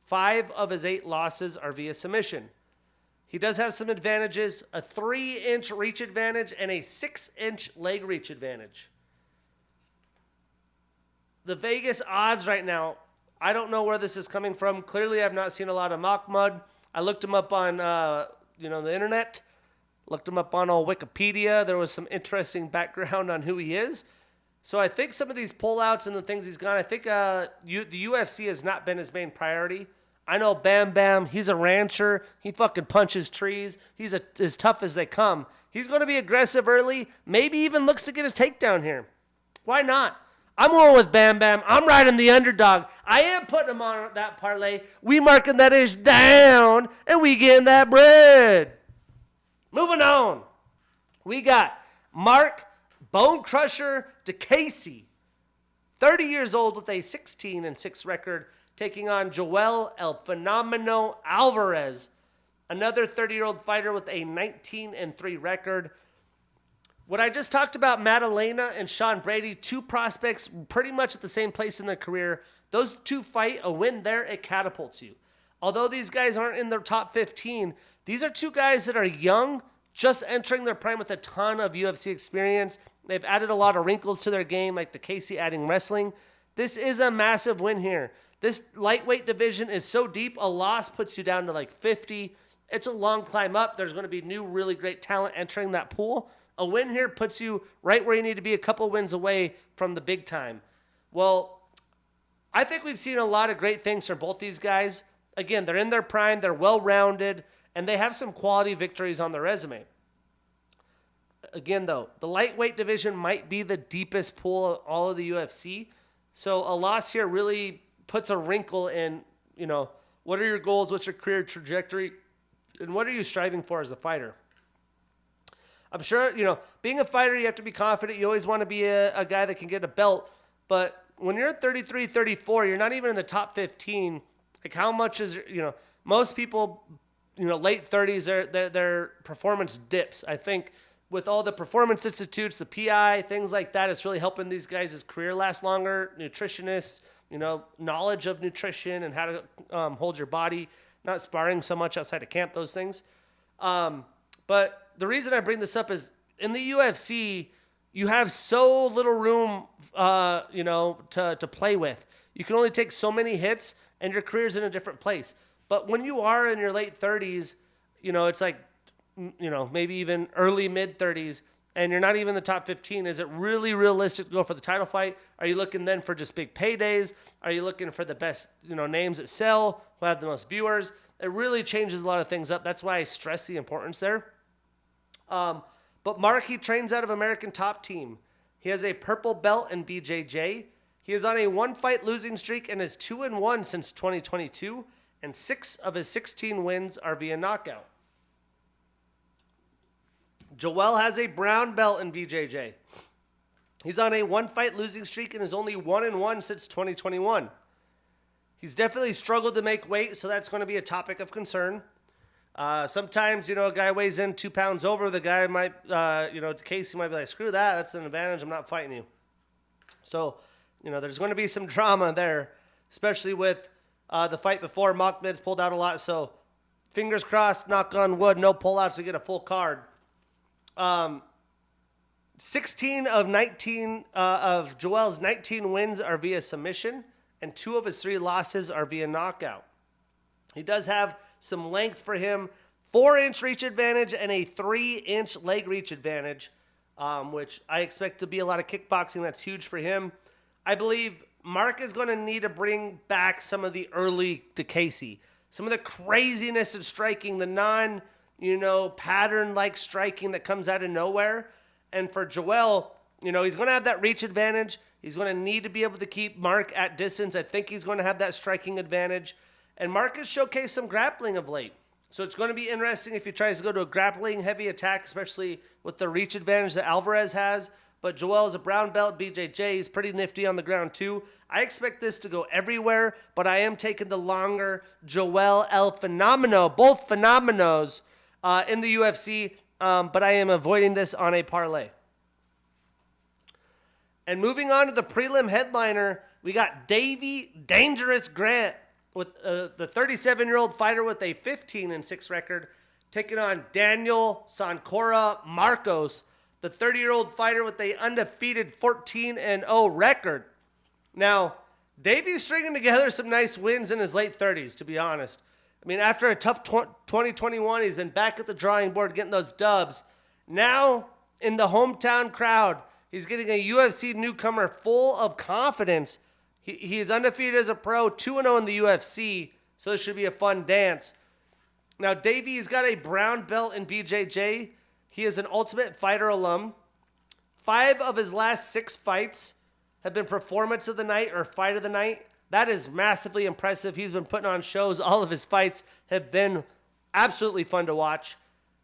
5 of his 8 losses are via submission. He does have some advantages, a 3-inch reach advantage and a 6-inch leg reach advantage. The Vegas odds right now, I don't know where this is coming from. Clearly, I've not seen a lot of Makhmud. I looked him up on, the internet. Looked him up on all Wikipedia. There was some interesting background on who he is. So I think some of these pullouts and the things he's gone, I think the UFC has not been his main priority. I know Bam Bam, he's a rancher. He fucking punches trees. He's as tough as they come. He's going to be aggressive early. Maybe even looks to get a takedown here. Why not? I'm going with Bam Bam. I'm riding the underdog. I am putting him on that parlay. We marking that ish down, and we getting that bread. Moving on. We got Mark Bone Crusher DeCasey, 30 years old with a 16-6 record, taking on Joel El Fenomeno Alvarez, another 30-year-old fighter with a 19-3 record. What I just talked about, Madalena and Sean Brady, 2 prospects pretty much at the same place in their career. Those 2 fight, a win there, it catapults you. Although these guys aren't in their top 15, these are 2 guys that are young, just entering their prime with a ton of UFC experience. They've added a lot of wrinkles to their game, like DeCasey adding wrestling. This is a massive win here. This lightweight division is so deep, a loss puts you down to like 50. It's a long climb up. There's going to be new, really great talent entering that pool. A win here puts you right where you need to be, a couple wins away from the big time. Well, I think we've seen a lot of great things from both these guys. Again, they're in their prime, they're well-rounded, and they have some quality victories on their resume. Again, though, the lightweight division might be the deepest pool of all of the UFC. So a loss here really puts a wrinkle in, what are your goals, what's your career trajectory, and what are you striving for as a fighter? I'm sure, being a fighter, you have to be confident. You always want to be a guy that can get a belt. But when you're 33, 34, you're not even in the top 15. Like, how much is, most people, late 30s, their performance dips. I think with all the performance institutes, the PI, things like that, it's really helping these guys' career last longer. Nutritionists, knowledge of nutrition and how to hold your body, not sparring so much outside of camp, those things. But the reason I bring this up is in the UFC, you have so little room, to play with. You can only take so many hits, and your career's in a different place. But when you are in your late 30s, it's like, maybe even early mid-30s, and you're not even in the top 15, is it really realistic to go for the title fight? Are you looking then for just big paydays? Are you looking for the best, names that sell, who have the most viewers? It really changes a lot of things up. That's why I stress the importance there. But Mark, he trains out of American Top Team. He has a purple belt in BJJ. He is on a 1-fight losing streak and is 2-1 since 2022, and 6 of his 16 wins are via knockout. Joel has a brown belt in BJJ. He's on a 1-fight losing streak and is only 1-1 since 2021. He's definitely struggled to make weight, so that's going to be a topic of concern. Sometimes, a guy weighs in 2 pounds over. The guy might, Casey might be like, screw that. That's an advantage. I'm not fighting you. So, there's going to be some drama there, especially with the fight before. Makhmed's pulled out a lot. So, fingers crossed, knock on wood, no pullouts to get a full card. 16 of 19 of Joel's 19 wins are via submission, and 2 of his 3 losses are via knockout. He does have some length for him, 4-inch reach advantage and a 3-inch leg reach advantage, which I expect to be a lot of kickboxing. That's huge for him. I believe Mark is going to need to bring back some of the early to Casey. Some of the craziness of striking, the pattern-like striking that comes out of nowhere. And for Joel, he's going to have that reach advantage. He's going to need to be able to keep Mark at distance. I think he's going to have that striking advantage. And Mark has showcased some grappling of late. So it's going to be interesting if he tries to go to a grappling heavy attack, especially with the reach advantage that Alvarez has. But Joel is a brown belt, BJJ. He's pretty nifty on the ground too. I expect this to go everywhere, but I am taking the longer Joel El Phenomeno, both phenomenos in the UFC, but I am avoiding this on a parlay. And moving on to the prelim headliner, we got Davey Dangerous Grant, with the 37-year-old fighter with a 15-6 record, taking on Daniel Sancora Marcos, the 30-year-old fighter with a undefeated 14-0 record. Now, Davey's stringing together some nice wins in his late 30s, to be honest. I mean, after a tough 2021, he's been back at the drawing board getting those dubs. Now, in the hometown crowd, he's getting a UFC newcomer full of confidence. He is undefeated as a pro, 2-0 in the UFC, so this should be a fun dance. Now, Davey's got a brown belt in BJJ. He is an Ultimate Fighter alum. 5 of his last 6 fights have been Performance of the Night or Fight of the Night. That is massively impressive. He's been putting on shows. All of his fights have been absolutely fun to watch.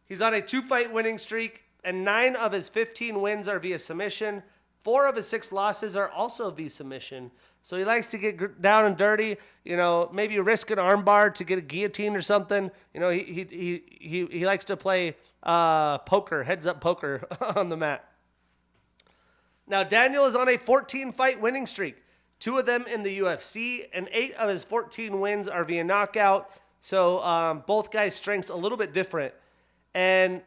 He's on a 2-fight winning streak, and 9 of his 15 wins are via submission. 4 of his 6 losses are also via submission. So he likes to get down and dirty, maybe risk an armbar to get a guillotine or something. He likes to play poker, heads-up poker on the mat. Now, Daniel is on a 14-fight winning streak. 2 of them in the UFC, and 8 of his 14 wins are via knockout. So both guys' strengths a little bit different. And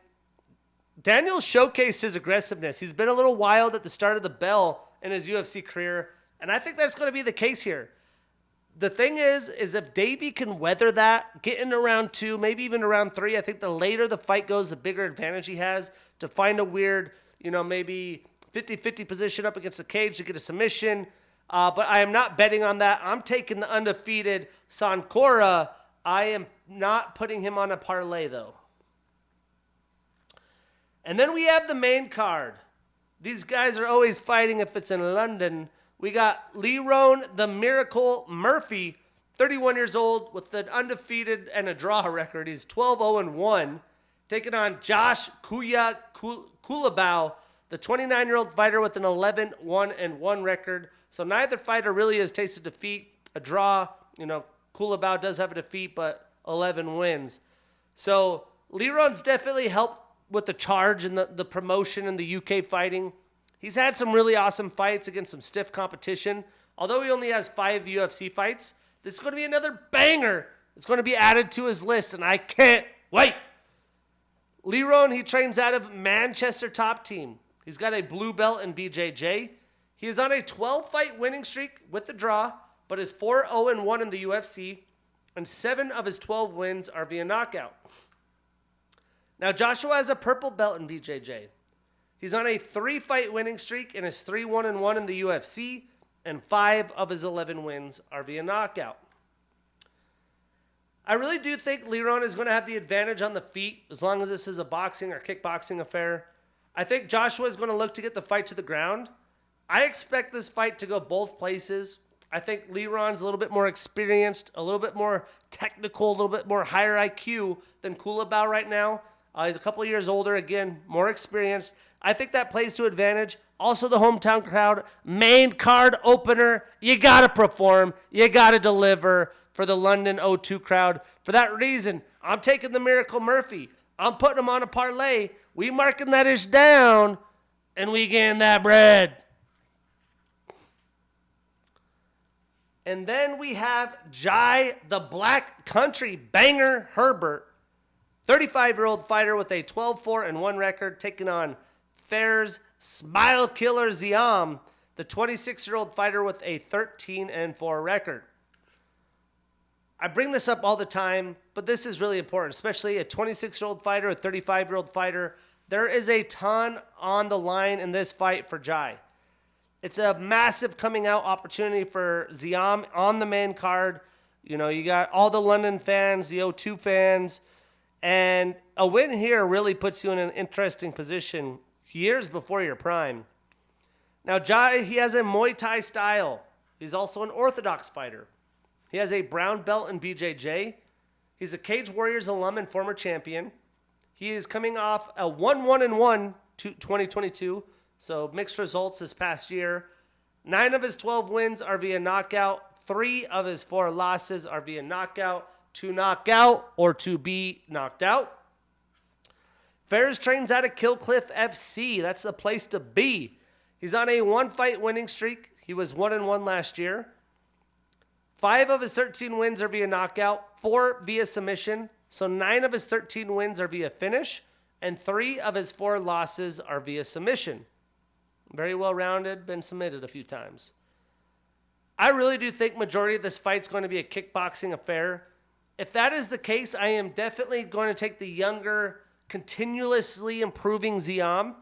Daniel showcased his aggressiveness. He's been a little wild at the start of the bell in his UFC career, and I think that's going to be the case here. The thing is if Davey can weather that, get into round 2, maybe even around 3, I think the later the fight goes, the bigger advantage he has to find a weird, maybe 50-50 position up against the cage to get a submission. But I am not betting on that. I'm taking the undefeated Sancora. I am not putting him on a parlay, though. And then we have the main card. These guys are always fighting if it's in London. We got Lerone the Miracle Murphy, 31 years old, with an undefeated and a draw record. He's 12-0-1, taking on Josh Kuya Kulabau, the 29-year-old fighter with an 11-1-1 record. So neither fighter really has tasted defeat. A draw, Kulabau does have a defeat, but 11 wins. So Leron's definitely helped with the charge and the promotion in the UK fighting. He's had some really awesome fights against some stiff competition. Although he only has 5 UFC fights, this is going to be another banger. It's going to be added to his list, and I can't wait. Lerone, he trains out of Manchester Top Team. He's got a blue belt in BJJ. He is on a 12-fight winning streak with the draw, but is 4-0-1 in the UFC, and 7 of his 12 wins are via knockout. Now, Joshua has a purple belt in BJJ. He's on a 3-fight winning streak and is 3-1-1 in the UFC, and 5 of his 11 wins are via knockout. I really do think Lerone is going to have the advantage on the feet as long as this is a boxing or kickboxing affair. I think Joshua is going to look to get the fight to the ground. I expect this fight to go both places. I think Leron's a little bit more experienced, a little bit more technical, a little bit more higher IQ than Kulabau right now. He's a couple years older, again, more experienced. I think that plays to advantage. Also, the hometown crowd, main card opener. You got to perform. You got to deliver for the London O2 crowd. For that reason, I'm taking the Miracle Murphy. I'm putting him on a parlay. We marking that ish down, and we gain that bread. And then we have Jai the Black Country Banger Herbert, 35-year-old fighter with a 12-4-1 record, taking on Fair's Smile Killer Ziam, the 26-year-old fighter with a 13-4 record. I bring this up all the time, but this is really important, especially a 26-year-old fighter, a 35-year-old fighter. There is a ton on the line in this fight for Jai. It's a massive coming out opportunity for Ziam on the main card. You know, you got all the London fans, the O2 fans, and a win here really puts you in an interesting position years before your prime. Now, Jai, he has a Muay Thai style. He's also an orthodox fighter. He has a brown belt in BJJ. He's a Cage Warriors alum and former champion. He is coming off a 1-1-1 2022, so mixed results this past year. 9 of his 12 wins are via knockout. 3 of his 4 losses are via knockout. To knock out or to be knocked out. Fairs trains out of Killcliff FC. That's the place to be. He's on a 1-fight winning streak. He was 1-1 last year. 5 of his 13 wins are via knockout, 4 via submission. So 9 of his 13 wins are via finish, and 3 of his 4 losses are via submission. Very well-rounded, been submitted a few times. I really do think majority of this fight's going to be a kickboxing affair. If that is the case, I am definitely going to take the younger, continuously improving Ziam.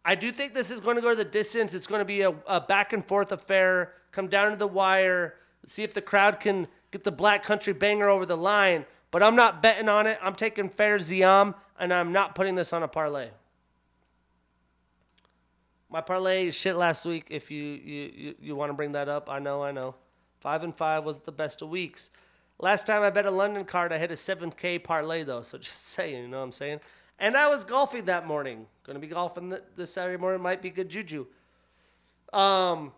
I do think this is going to go to the distance. It's going to be a back-and-forth affair, come down to the wire, see if the crowd can get the Black Country Banger over the line. But I'm not betting on it. I'm taking Fair Ziam, and I'm not putting this on a parlay. My parlay shit last week, if you want to bring that up. I know. 5-5 was the best of weeks. Last time I bet a London card, I hit a 7K parlay, though. So just saying, you know what I'm saying? And I was golfing that morning. Going to be golfing this Saturday morning. Might be good juju. Then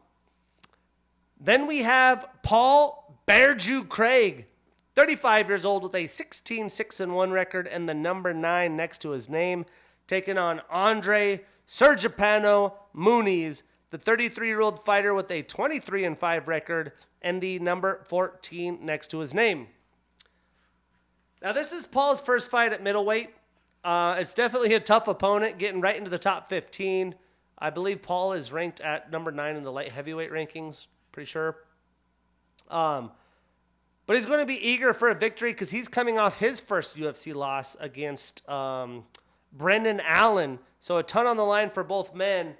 we have Paul Bearju Craig, 35 years old with a 16-6-1 record and the number 9 next to his name, taking on Andre Sergipano Muniz, the 33-year-old fighter with a 23-5 record and the number 14 next to his name. Now, this is Paul's first fight at middleweight. It's definitely a tough opponent, getting right into the top 15. I believe Paul is ranked at number 9 in the light heavyweight rankings, pretty sure. But he's going to be eager for a victory because he's coming off his first UFC loss against Brendan Allen. So a ton on the line for both men.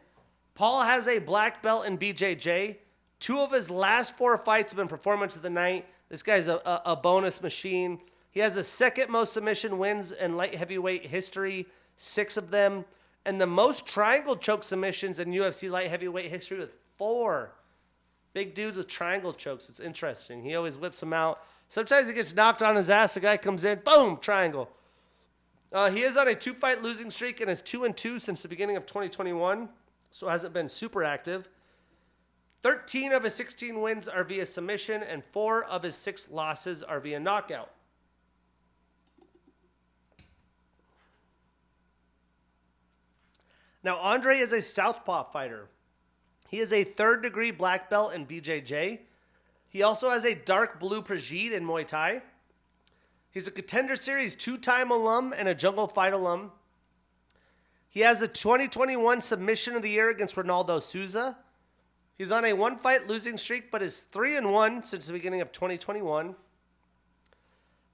Paul has a black belt in BJJ. 2 of his last 4 fights have been performance of the night. This guy's a bonus machine. He has the second most submission wins in light heavyweight history, 6 of them. And the most triangle choke submissions in UFC light heavyweight history with 4. Big dudes with triangle chokes. It's interesting. He always whips them out. Sometimes he gets knocked on his ass. The guy comes in, boom, triangle. He is on a 2-fight losing streak and is 2-2 since the beginning of 2021, so hasn't been super active. 13 of his 16 wins are via submission, and 4 of his 6 losses are via knockout. Now, Andre is a southpaw fighter. He is a 3rd-degree black belt in BJJ. He also has a dark blue Prajid in Muay Thai. He's a Contender Series 2-time alum and a Jungle Fight alum. He has a 2021 Submission of the Year against Ronaldo Souza. He's on a 1-fight losing streak, but is 3-1 since the beginning of 2021.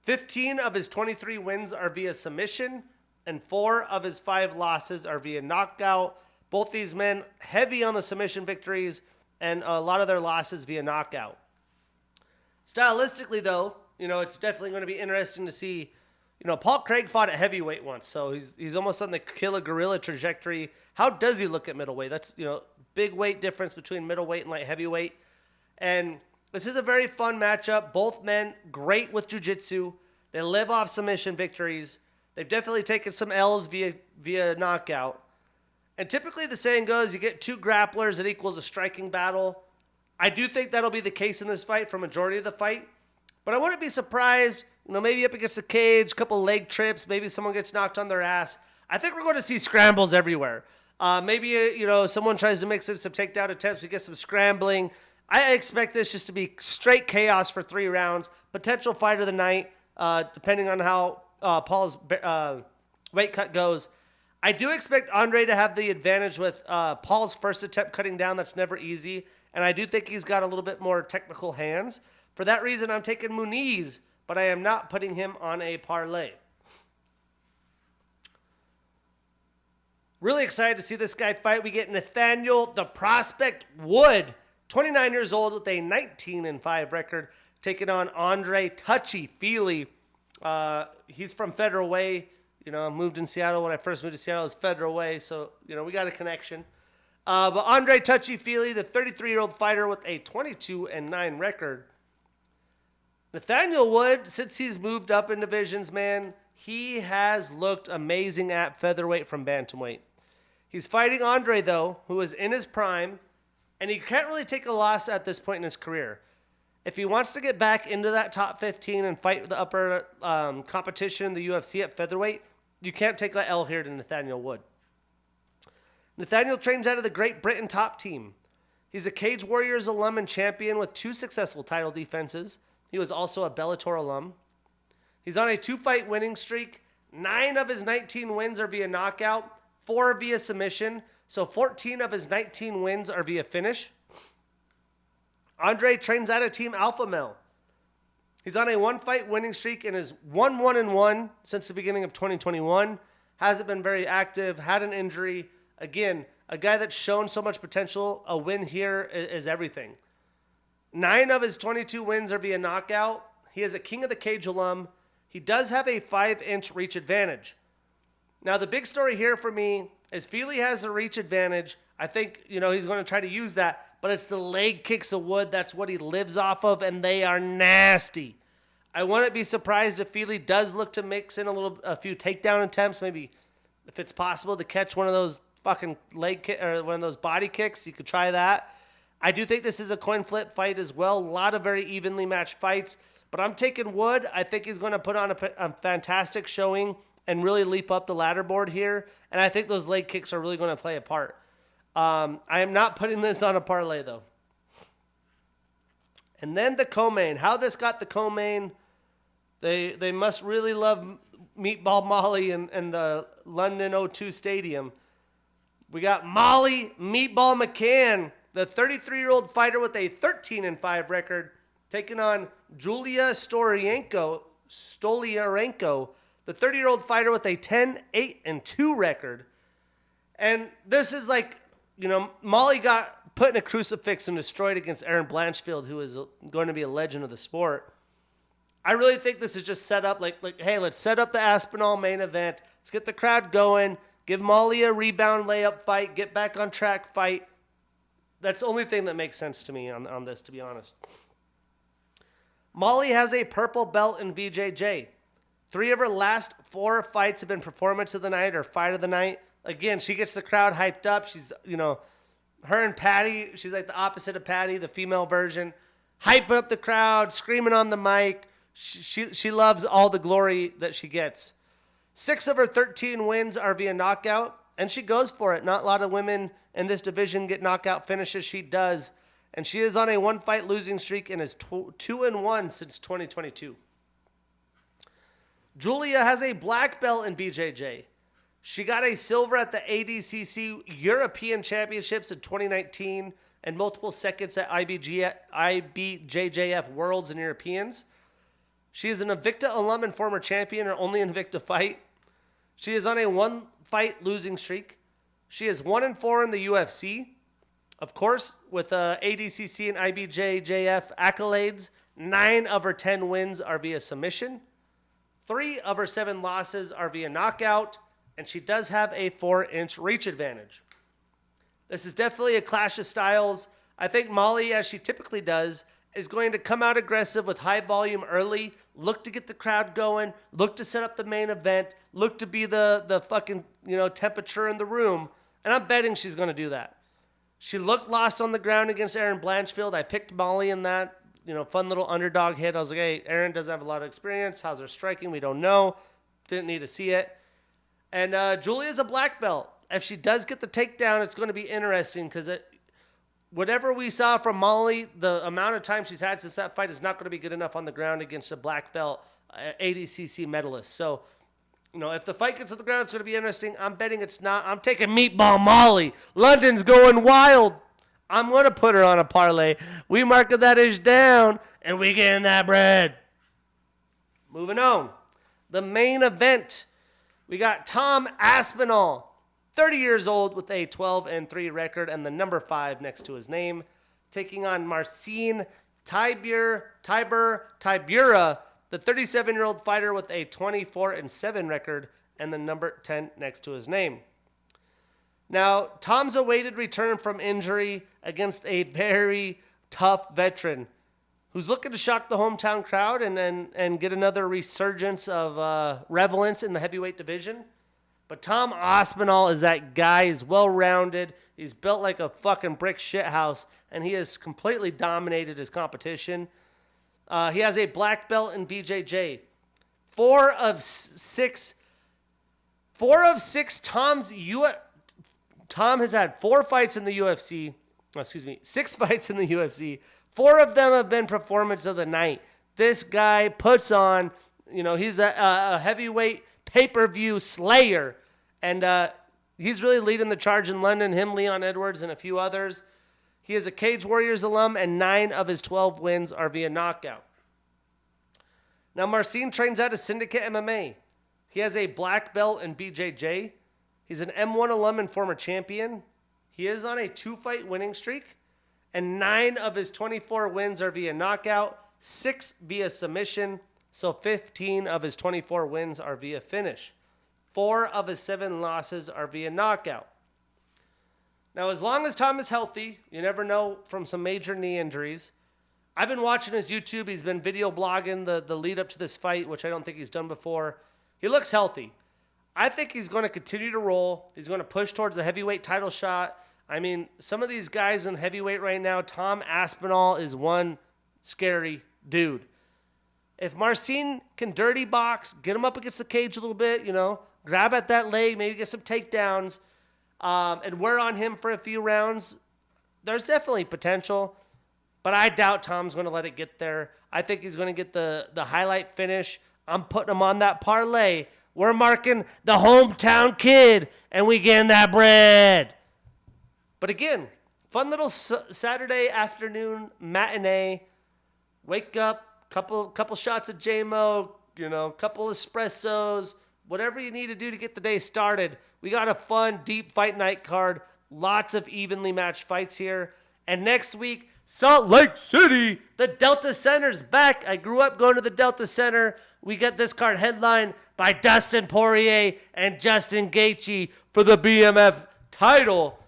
15 of his 23 wins are via submission, and 4 of his 5 losses are via knockout. Both these men heavy on the submission victories, and a lot of their losses via knockout. Stylistically, though, it's definitely going to be interesting to see. Paul Craig fought at heavyweight once, so he's almost on the killer gorilla trajectory. How does he look at middleweight? That's, big weight difference between middleweight and light heavyweight. And this is a very fun matchup. Both men great with jiu-jitsu. They live off submission victories. They've definitely taken some L's via knockout. And typically the saying goes, you get 2 grapplers, it equals a striking battle. I do think that'll be the case in this fight for majority of the fight. But I wouldn't be surprised, maybe up against the cage, a couple leg trips, maybe someone gets knocked on their ass. I think we're going to see scrambles everywhere. Maybe, someone tries to mix in some takedown attempts, we get some scrambling. I expect this just to be straight chaos for 3 rounds. Potential fight of the night, depending on how Paul's weight cut goes. I do expect Andre to have the advantage with Paul's first attempt cutting down. That's never easy. And I do think he's got a little bit more technical hands. For that reason, I'm taking Muniz, but I am not putting him on a parlay. Really excited to see this guy fight. We get Nathaniel the Prospect Wood, 29 years old with a 19-5 record, taking on Andre Touchy Feely. He's from Federal Way. I moved in Seattle. When I first moved to Seattle, it was Federal Way. So, we got a connection. But Andre Touchy Feely, the 33-year-old fighter with a 22-9 record. Nathaniel Wood, since he's moved up in divisions, man, he has looked amazing at featherweight from bantamweight. He's fighting Andre, though, who is in his prime, and he can't really take a loss at this point in his career. If he wants to get back into that top 15 and fight the upper competition in the UFC at featherweight, you can't take that L here to Nathaniel Wood. Nathaniel trains out of the Great Britain top team. He's a Cage Warriors alum and champion with 2 successful title defenses. He was also a Bellator alum. He's on a 2-fight winning streak. 9 of his 19 wins are via knockout, 4 via submission. So 14 of his 19 wins are via finish. Andre trains out of Team Alpha Male. He's on a 1-fight winning streak and is 1-1-1 since the beginning of 2021. Hasn't been very active, had an injury. Again, a guy that's shown so much potential. A win here is everything. 9 of his 22 wins are via knockout. He is a King of the Cage alum. He does have a 5-inch reach advantage. Now, the big story here for me is Feely has a reach advantage. I think, he's going to try to use that. But it's the leg kicks of Wood. That's what he lives off of, and they are nasty. I wouldn't be surprised if Feely does look to mix in a few takedown attempts. Maybe if it's possible to catch one of those fucking leg kick or one of those body kicks, you could try that. I do think this is a coin flip fight as well. A lot of very evenly matched fights. But I'm taking Wood. I think he's going to put on a fantastic showing and really leap up the ladder board here. And I think those leg kicks are really going to play a part. I am not putting this on a parlay, though. And then the co-main. How this got the co-main, they must really love Meatball Molly and the London O2 Stadium. We got Molly Meatball McCann, the 33-year-old fighter with a 13-5 record, taking on Julia Stoliarenko, the 30-year-old fighter with a 10-8-2 record. And this is like, Molly got put in a crucifix and destroyed against Aaron Blanchfield, who is going to be a legend of the sport. I really think this is just set up like, hey, let's set up the Aspinall main event. Let's get the crowd going. Give Molly a rebound layup fight. Get back on track fight. That's the only thing that makes sense to me on this, to be honest. Molly has a purple belt in BJJ. 3 of her last 4 fights have been performance of the night or fight of the night. Again, she gets the crowd hyped up. She's, her and Patty, she's like the opposite of Patty, the female version. Hype up the crowd, screaming on the mic. She loves all the glory that she gets. 6 of her 13 wins are via knockout, and she goes for it. Not a lot of women in this division get knockout finishes. She does. And she is on a 1-fight losing streak and is 2-1 since 2022. Julia has a black belt in BJJ. She got a silver at the ADCC European Championships in 2019 and multiple seconds at IBJJF Worlds and Europeans. She is an Invicta alum and former champion, her only Invicta fight. She is on a 1-fight losing streak. She is 1-4 in the UFC. Of course, with ADCC and IBJJF accolades, 9 of her 10 wins are via submission. 3 of her 7 losses are via knockout. And she does have a 4-inch reach advantage. This is definitely a clash of styles. I think Molly, as she typically does, is going to come out aggressive with high volume early, look to get the crowd going, look to set up the main event, look to be the fucking, temperature in the room. And I'm betting she's going to do that. She looked lost on the ground against Erin Blanchfield. I picked Molly in that, fun little underdog hit. I was like, hey, Erin doesn't have a lot of experience. How's her striking? We don't know. Didn't need to see it. And Julia's a black belt. If she does get the takedown, it's going to be interesting because whatever we saw from Molly, the amount of time she's had since that fight is not going to be good enough on the ground against a black belt ADCC medalist. So, if the fight gets to the ground, it's going to be interesting. I'm betting it's not. I'm taking Meatball Molly. London's going wild. I'm going to put her on a parlay. We marking that ish down, and we getting that bread. Moving on. The main event. We got Tom Aspinall, 30 years old with a 12-3 record and the number 5 next to his name, taking on Marcin Tybura, the 37-year-old fighter with a 24-7 record and the number 10 next to his name. Now, Tom's awaited return from injury against a very tough veteran who's looking to shock the hometown crowd and get another resurgence of relevance in the heavyweight division. But Tom Aspinall is that guy. He's well-rounded. He's built like a fucking brick shithouse, and he has completely dominated his competition. He has a black belt in BJJ. Four of six Tom has had 4 fights in the UFC. 6 fights in the UFC. 4 of them have been performance of the night. This guy puts on, he's a heavyweight pay-per-view slayer. And he's really leading the charge in London, him, Leon Edwards, and a few others. He is a Cage Warriors alum, and 9 of his 12 wins are via knockout. Now, Marcin trains out of Syndicate MMA. He has a black belt in BJJ. He's an M1 alum and former champion. He is on a 2-fight winning streak, and 9 of his 24 wins are via knockout, 6 via submission, so 15 of his 24 wins are via finish. 4 of his 7 losses are via knockout. Now, as long as Tom is healthy, you never know from some major knee injuries. I've been watching his YouTube. He's been video blogging the lead up to this fight, which I don't think he's done before. He looks healthy. I think he's going to continue to roll. He's going to push towards the heavyweight title shot. I mean, some of these guys in heavyweight right now, Tom Aspinall is one scary dude. If Marcin can dirty box, get him up against the cage a little bit, grab at that leg, maybe get some takedowns, and wear on him for a few rounds, there's definitely potential. But I doubt Tom's going to let it get there. I think he's going to get the highlight finish. I'm putting him on that parlay. We're marking the hometown kid, and we getting that bread. But again, fun little Saturday afternoon matinee. Wake up, couple shots of JMO, couple espressos, whatever you need to do to get the day started. We got a fun, deep fight night card. Lots of evenly matched fights here. And next week, Salt Lake City, the Delta Center's back. I grew up going to the Delta Center. We get this card headlined by Dustin Poirier and Justin Gaethje for the BMF title.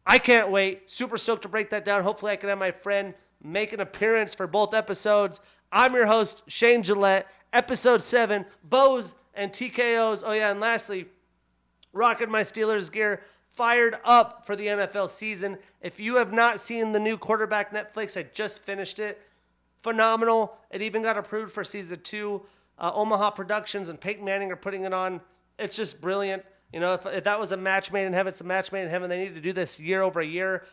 I can't wait. Super stoked to break that down. Hopefully I can have my friend make an appearance for both episodes. I'm your host, Shane Gillette. Episode 7, Bows and TKOs. Oh yeah, and lastly, rocking my Steelers gear. Fired up for the NFL season. If you have not seen the new Quarterback Netflix, I just finished it. Phenomenal. It even got approved for season 2. Omaha Productions and Peyton Manning are putting it on. It's just brilliant. If that was a match made in heaven, it's a match made in heaven. They need to do this year over year.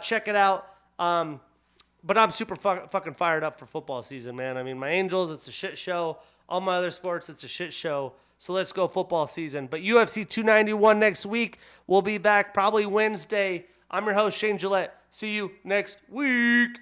Check it out. But I'm super fucking fired up for football season, man. I mean, my Angels, it's a shit show. All my other sports, it's a shit show. So let's go football season. But UFC 291 next week. We'll be back probably Wednesday. I'm your host, Shane Gillette. See you next week.